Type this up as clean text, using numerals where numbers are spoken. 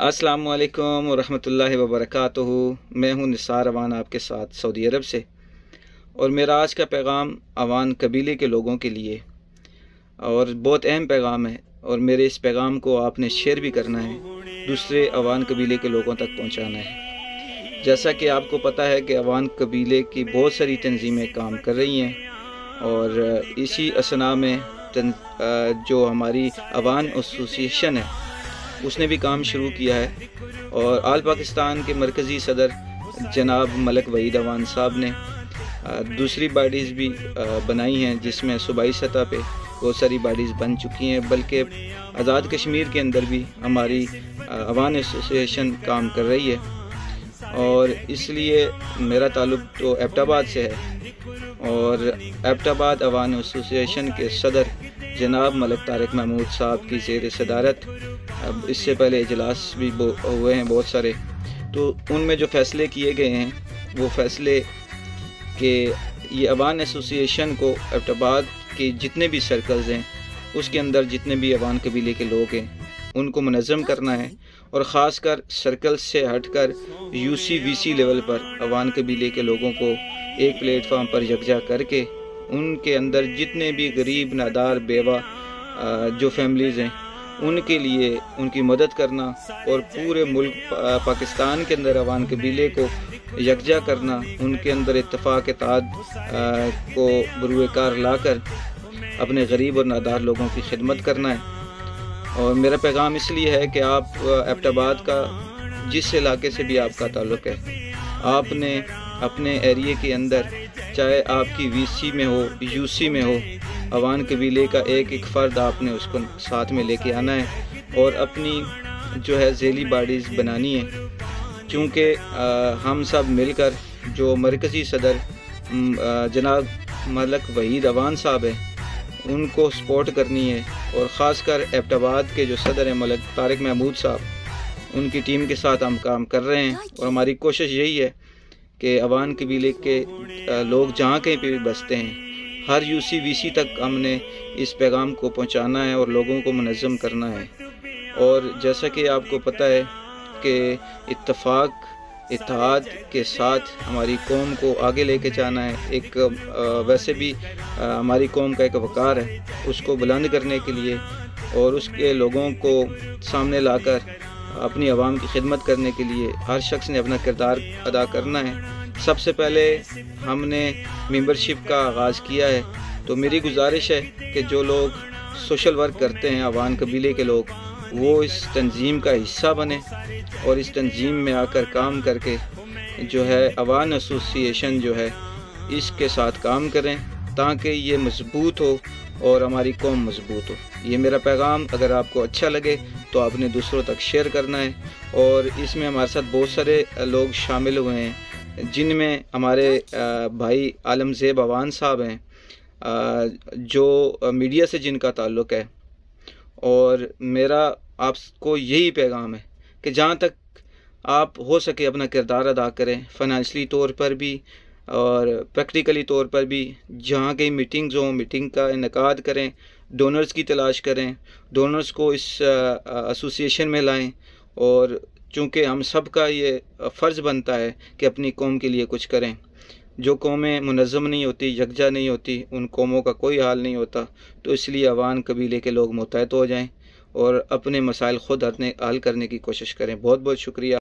अस्सलामु अलैकुम वरहमतुल्लाहि वबरकातुहू। मैं हूं निसार अवान आपके साथ सऊदी अरब से, और मेरा आज का पैगाम अवान कबीले के लोगों के लिए और बहुत अहम पैगाम है। और मेरे इस पैगाम को आपने शेयर भी करना है, दूसरे अवान कबीले के लोगों तक पहुंचाना है। जैसा कि आपको पता है कि अवान कबीले की बहुत सारी तंजीमें काम कर रही हैं, और इसी असना में जो हमारी अवान एसोसिएशन है उसने भी काम शुरू किया है। और आल पाकिस्तान के मरकज़ी सदर जनाब मलिक वहीद अवान साहब ने दूसरी बॉडीज़ भी बनाई हैं, जिसमें सूबाई सतह पे बहुत सारी बॉडीज़ बन चुकी हैं। बल्कि आज़ाद कश्मीर के अंदर भी हमारी अवान एसोसिएशन काम कर रही है, और इसलिए मेरा ताल्लुक़ तो एबटाबाद से है। और एबटाबाद अवान एसोसिएशन के सदर जनाब मलिक तारिक महमूद साहब की ज़ेर सदारत इससे पहले इजलास भी हुए हैं बहुत सारे, तो उनमें जो फ़ैसले किए गए हैं वो फ़ैसले कि ये अवान एसोसिएशन को एबटाबाद के जितने भी सर्कल्स हैं उसके अंदर जितने भी अवान कबीले के लोग हैं उनको मुनज़्ज़म करना है, और ख़ासकर सर्कल से हटकर UC-VC लेवल पर अवान कबीले के लोगों को एक प्लेटफार्म पर यकजा करके उनके अंदर जितने भी गरीब नादार बेवा जो फैमिलीज़ हैं उनके लिए उनकी मदद करना, और पूरे मुल्क पाकिस्तान के अंदर अवान कबीले को यकजा करना, उनके अंदर इत्तफ़ाक़ इत्तेहाद को बरूए कार लाकर अपने गरीब और नादार लोगों की खिदमत करना है। और मेरा पैगाम इसलिए है कि आप एबटाबाद का जिस इलाके से भी आपका ताल्लुक़ है, आपने अपने एरिए के अंदर चाहे आपकी VC में हो UC में हो, अवान कबीले का एक एक फ़र्द आपने उसको साथ में लेके आना है और अपनी जो है ज़ेली बॉडीज़ बनानी है। चूँकि हम सब मिलकर जो मरकज़ी सदर जनाब मलिक वहीद अवान साहब हैं उनको सपोर्ट करनी है, और ख़ासकर एबटाबाद के जो सदर हैं मलिक तारिक महमूद साहब, उनकी टीम के साथ हम काम कर रहे हैं। और हमारी कोशिश यही है कि अवान कबीले के लोग जहाँ कहीं पे भी बसते हैं, हर UC-VC तक हमने इस पैगाम को पहुँचाना है और लोगों को मुनज़्ज़म करना है। और जैसा कि आपको पता है कि इत्तफ़ाक़ इत्तेहाद के साथ हमारी कौम को आगे लेके जाना है। एक वैसे भी हमारी कौम का एक वक़ार है, उसको बुलंद करने के लिए और उसके लोगों को सामने लाकर अपनी आवाम की खिदमत करने के लिए हर शख्स ने अपना किरदार अदा करना है। सबसे पहले हमने मेंबरशिप का आगाज़ किया है, तो मेरी गुजारिश है कि जो लोग सोशल वर्क करते हैं अवान कबीले के लोग, वो इस तंजीम का हिस्सा बने और इस तंजीम में आकर काम करके जो है अवान एसोसिएशन जो है इसके साथ काम करें, ताकि ये मजबूत हो और हमारी कौम मजबूत हो। ये मेरा पैगाम अगर आपको अच्छा लगे तो आपने दूसरों तक शेयर करना है। और इसमें हमारे साथ बहुत सारे लोग शामिल हुए हैं, जिनमें हमारे भाई आलमज़ेब अवान साहब हैं, जो मीडिया से जिनका ताल्लुक़ है। और मेरा आपको यही पैगाम है कि जहाँ तक आप हो सके अपना किरदार अदा करें, फ़ाइनेंशली तौर पर भी और प्रैक्टिकली तौर पर भी। जहाँ कहीं मीटिंग्स हों, मीटिंग का इनेकाद करें, डोनर्स की तलाश करें, डोनर्स को इस एसोसिएशन में लाएं। और चूँकि हम सब का ये फ़र्ज़ बनता है कि अपनी कौम के लिए कुछ करें। जो कौमें मुनज़्ज़म नहीं होती, यकजा नहीं होती, उन कौमों का कोई हाल नहीं होता। तो इसलिए अवान कबीले के लोग मुत्तहद हो जाएं और अपने मसाइल ख़ुद हल करने की कोशिश करें। बहुत बहुत शुक्रिया।